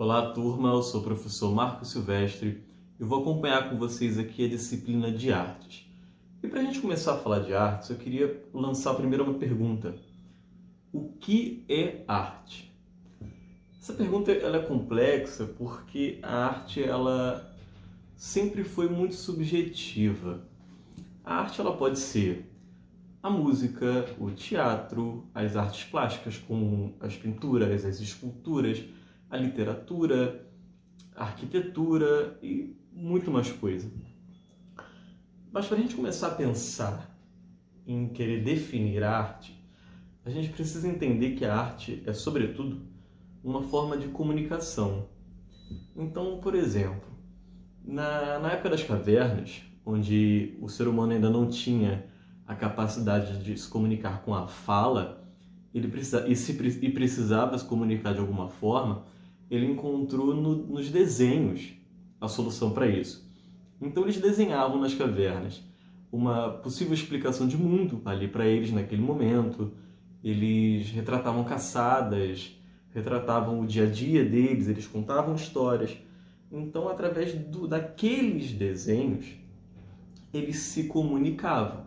Olá, turma, eu sou o professor Marco Silvestre e vou acompanhar com vocês aqui a disciplina de artes. E para a gente começar a falar de artes, eu queria lançar primeiro uma pergunta. O que é arte? Essa pergunta ela é complexa porque a arte ela sempre foi muito subjetiva. A arte ela pode ser a música, o teatro, as artes plásticas como as pinturas, as esculturas, a literatura, a arquitetura e muito mais coisa. Mas para a gente começar a pensar em querer definir a arte, a gente precisa entender que a arte é, sobretudo, uma forma de comunicação. Então, por exemplo, na época das cavernas, onde o ser humano ainda não tinha a capacidade de se comunicar com a fala, ele precisava se comunicar de alguma forma, ele encontrou nos desenhos a solução para isso. Então eles desenhavam nas cavernas uma possível explicação de mundo ali para eles naquele momento. Eles retratavam caçadas, retratavam o dia a dia deles, eles contavam histórias. Então, através daqueles desenhos, eles se comunicavam.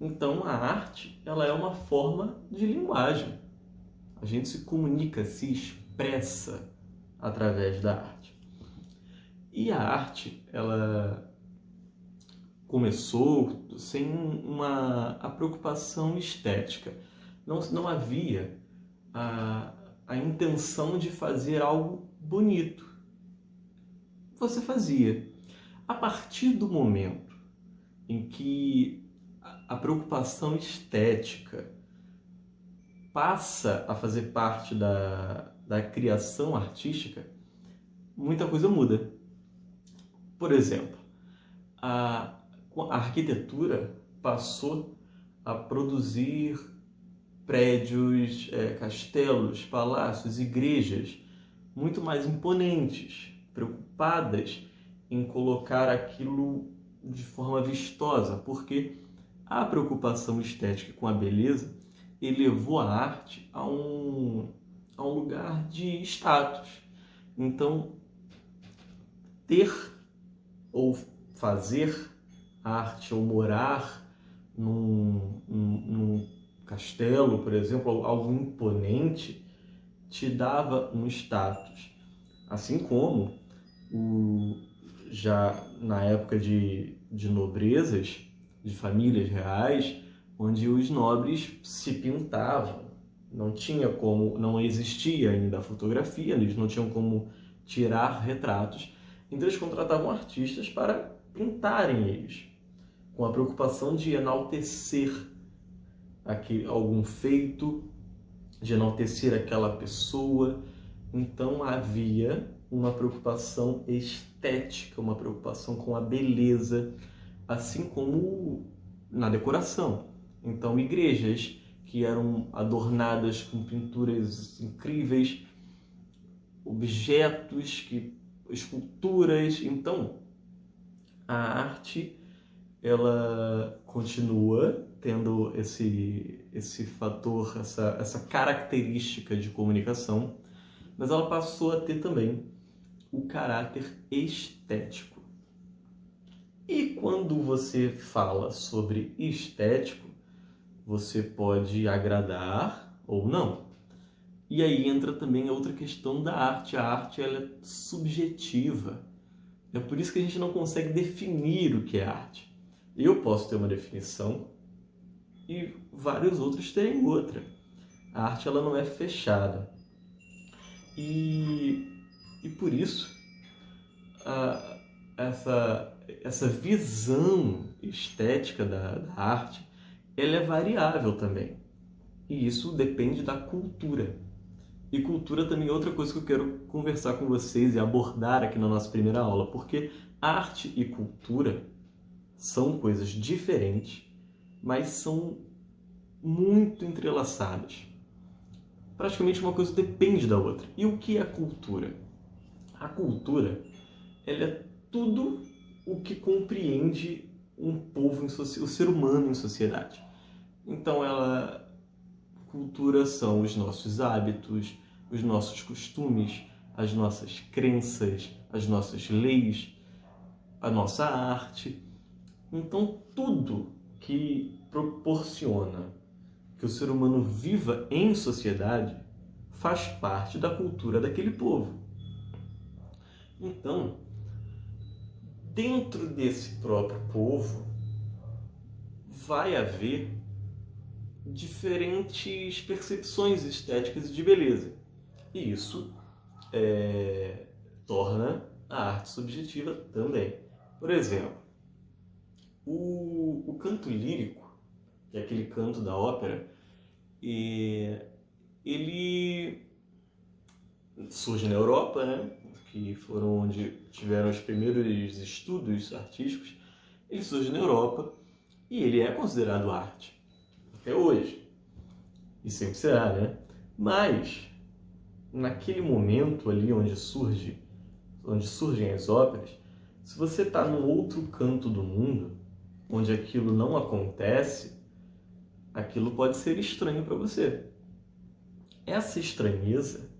Então, a arte ela é uma forma de linguagem. A gente se comunica, se expressa através da arte. E a arte, ela começou sem a preocupação estética. Não havia a intenção de fazer algo bonito. Você fazia. A partir do momento em que a preocupação estética passa a fazer parte da criação artística, muita coisa muda. Por exemplo, a arquitetura passou a produzir prédios, castelos, palácios, igrejas muito mais imponentes, preocupadas em colocar aquilo de forma vistosa, porque a preocupação estética com a beleza elevou a arte a um lugar de status. Então, ter ou fazer arte ou morar num castelo, por exemplo, algo imponente, te dava um status. Assim como já na época de nobrezas, de famílias reais, onde os nobres se pintavam. Não existia ainda a fotografia, eles não tinham como tirar retratos. Então eles contratavam artistas para pintarem eles, com a preocupação de enaltecer algum feito, de enaltecer aquela pessoa. Então havia uma preocupação estética, uma preocupação com a beleza, assim como na decoração. Então, igrejas que eram adornadas com pinturas incríveis, objetos, esculturas. Então, a arte ela continua tendo esse fator, essa característica de comunicação, mas ela passou a ter também o caráter estético. E quando você fala sobre estético, você pode agradar ou não. E aí entra também a outra questão da arte. A arte ela é subjetiva. É por isso que a gente não consegue definir o que é arte. Eu posso ter uma definição e vários outros terem outra. A arte ela não é fechada. E por isso, essa visão estética da arte, ela é variável também. E isso depende da cultura. E cultura também é outra coisa que eu quero conversar com vocês e abordar aqui na nossa primeira aula, porque arte e cultura são coisas diferentes, mas são muito entrelaçadas. Praticamente uma coisa depende da outra. E o que é a cultura? A cultura, ela é tudo o que compreende um povo, o ser humano em sociedade. Então, cultura são os nossos hábitos, os nossos costumes, as nossas crenças, as nossas leis, a nossa arte. Então, tudo que proporciona que o ser humano viva em sociedade faz parte da cultura daquele povo. Então, dentro desse próprio povo, vai haver diferentes percepções estéticas e de beleza. E isso torna a arte subjetiva também. Por exemplo, o canto lírico, que é aquele canto da ópera, ele surge na Europa, né? Que foram onde tiveram os primeiros estudos artísticos. Ele surge na Europa e ele é considerado arte até hoje, e sempre será, né? Mas naquele momento ali onde surgem as óperas, se você está num outro canto do mundo onde aquilo não acontece, aquilo pode ser estranho para você. Essa estranheza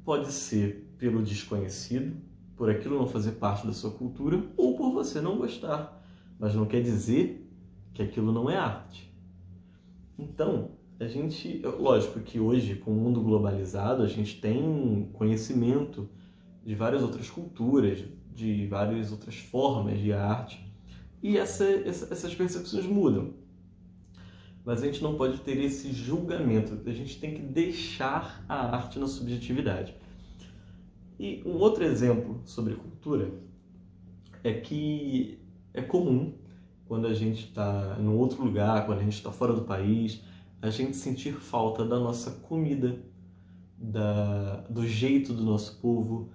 pode ser pelo desconhecido, por aquilo não fazer parte da sua cultura, ou por você não gostar. Mas não quer dizer que aquilo não é arte. Então, lógico que hoje, com o mundo globalizado, a gente tem conhecimento de várias outras culturas, de várias outras formas de arte, e essas percepções mudam. Mas a gente não pode ter esse julgamento, a gente tem que deixar a arte na subjetividade. E um outro exemplo sobre cultura é que é comum, quando a gente está em outro lugar, quando a gente está fora do país, a gente sentir falta da nossa comida, do jeito do nosso povo,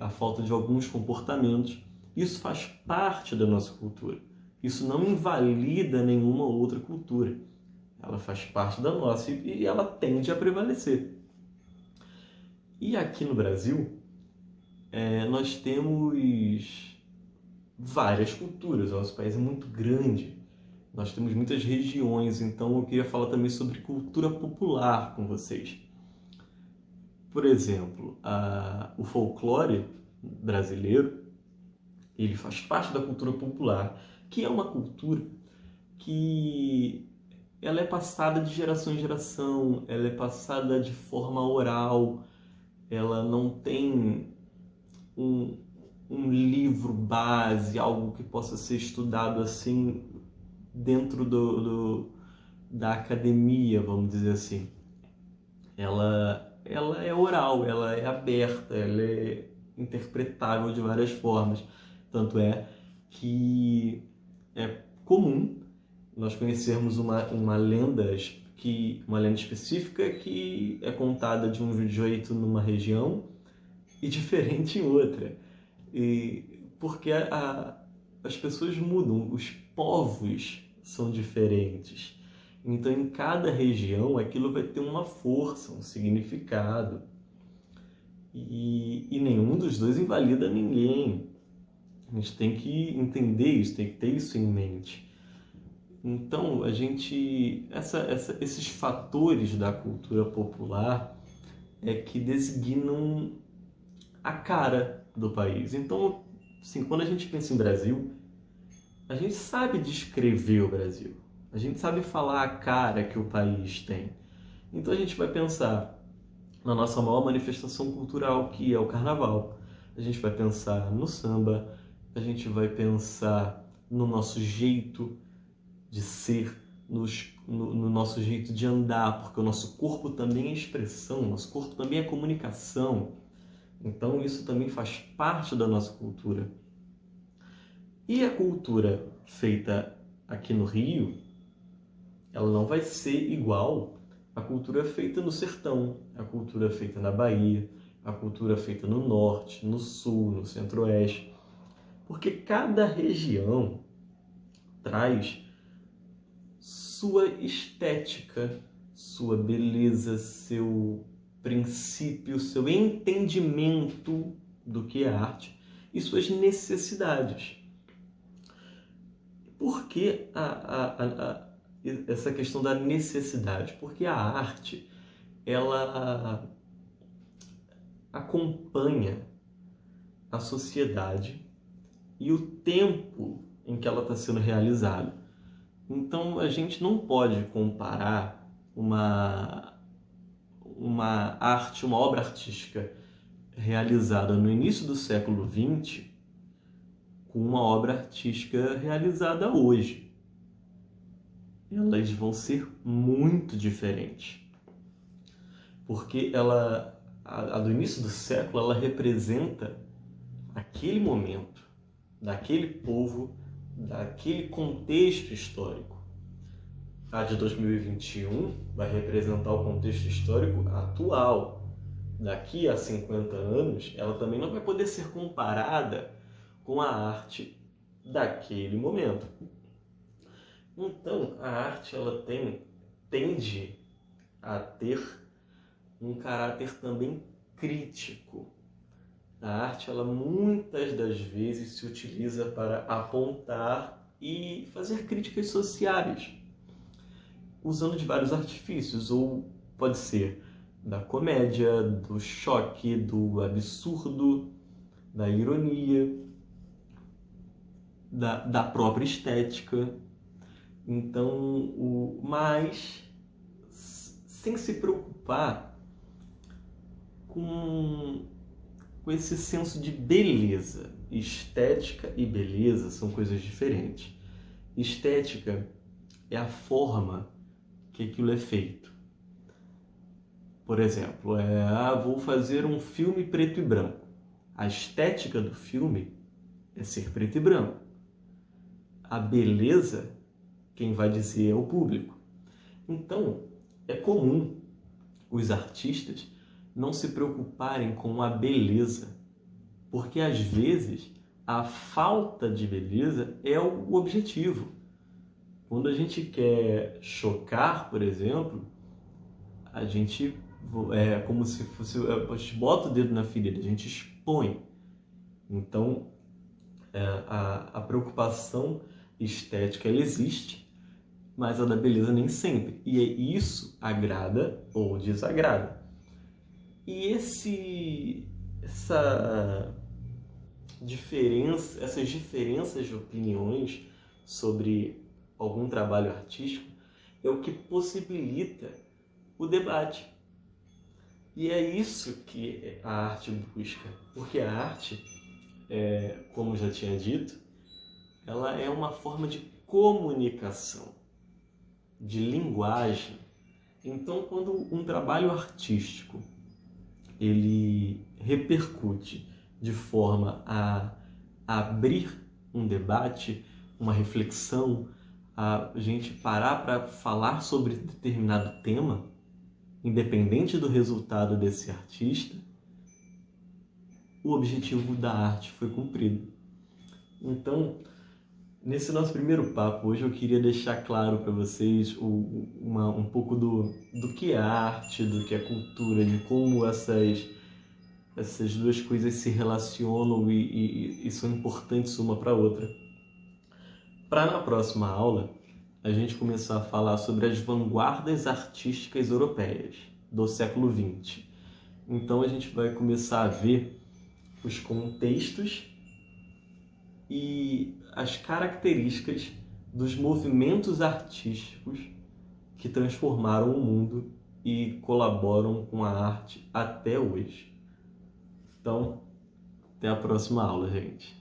a falta de alguns comportamentos. Isso faz parte da nossa cultura. Isso não invalida nenhuma outra cultura. Ela faz parte da nossa e ela tende a prevalecer. E aqui no Brasil, nós temos várias culturas. O nosso país é muito grande. Nós temos muitas regiões, então eu queria falar também sobre cultura popular com vocês. Por exemplo, o folclore brasileiro, ele faz parte da cultura popular, que é uma cultura que ela é passada de geração em geração, ela é passada de forma oral, ela não tem um livro base, algo que possa ser estudado assim dentro da academia, vamos dizer assim. Ela é oral, ela é aberta, ela é interpretável de várias formas. Tanto é que é comum nós conhecermos uma lenda específica que é contada de um jeito numa região e diferente em outra. Porque as pessoas mudam, os povos são diferentes. Então, em cada região, aquilo vai ter uma força, um significado. E nenhum dos dois invalida ninguém. A gente tem que entender isso, tem que ter isso em mente. Então, esses fatores da cultura popular é que designam a cara do país. Então, assim, quando a gente pensa em Brasil, a gente sabe descrever o Brasil. A gente sabe falar a cara que o país tem. Então a gente vai pensar na nossa maior manifestação cultural, que é o carnaval. A gente vai pensar no samba, a gente vai pensar no nosso jeito de ser, no nosso jeito de andar, porque o nosso corpo também é expressão, o nosso corpo também é comunicação. Então isso também faz parte da nossa cultura. E a cultura feita aqui no Rio, ela não vai ser igual à cultura feita no sertão, a cultura feita na Bahia, a cultura feita no norte, no sul, no centro-oeste. Porque cada região traz sua estética, sua beleza, seu princípio, seu entendimento do que é arte e suas necessidades. Por que essa questão da necessidade? Porque a arte, ela acompanha a sociedade e o tempo em que ela está sendo realizada. Então, a gente não pode comparar uma arte, uma obra artística realizada no início do século XX com uma obra artística realizada hoje. Elas vão ser muito diferentes. Porque a do início do século, ela representa aquele momento, daquele povo, daquele contexto histórico. A de 2021 vai representar o contexto histórico atual. Daqui a 50 anos, ela também não vai poder ser comparada com a arte daquele momento. Então, a arte ela tende a ter um caráter também crítico. A arte, ela muitas das vezes se utiliza para apontar e fazer críticas sociais, usando de vários artifícios, ou pode ser da comédia, do choque, do absurdo, da ironia, da própria estética. Então, mas sem se preocupar com esse senso de beleza. Estética e beleza são coisas diferentes. Estética é a forma que aquilo é feito. Por exemplo, vou fazer um filme preto e branco. A estética do filme é ser preto e branco. A beleza, quem vai dizer é o público. Então, é comum os artistas não se preocuparem com a beleza, porque às vezes a falta de beleza é o objetivo. Quando a gente quer chocar, por exemplo, a gente como se fosse, a gente bota o dedo na ferida, a gente expõe. Então, a preocupação estética ela existe, mas a da beleza nem sempre. E isso agrada ou desagrada. E essas diferenças de opiniões sobre algum trabalho artístico é o que possibilita o debate. E é isso que a arte busca, porque a arte, como já tinha dito, ela é uma forma de comunicação, de linguagem. Então, quando um trabalho artístico ele repercute de forma a abrir um debate, uma reflexão, a gente parar para falar sobre determinado tema, independente do resultado desse artista, o objetivo da arte foi cumprido. Então, nesse nosso primeiro papo, hoje eu queria deixar claro para vocês um pouco do que é arte, do que é cultura, de como essas duas coisas se relacionam e são importantes uma para a outra. Para na próxima aula, a gente começar a falar sobre as vanguardas artísticas europeias do século XX. Então a gente vai começar a ver os contextos e as características dos movimentos artísticos que transformaram o mundo e colaboram com a arte até hoje. Então, até a próxima aula, gente.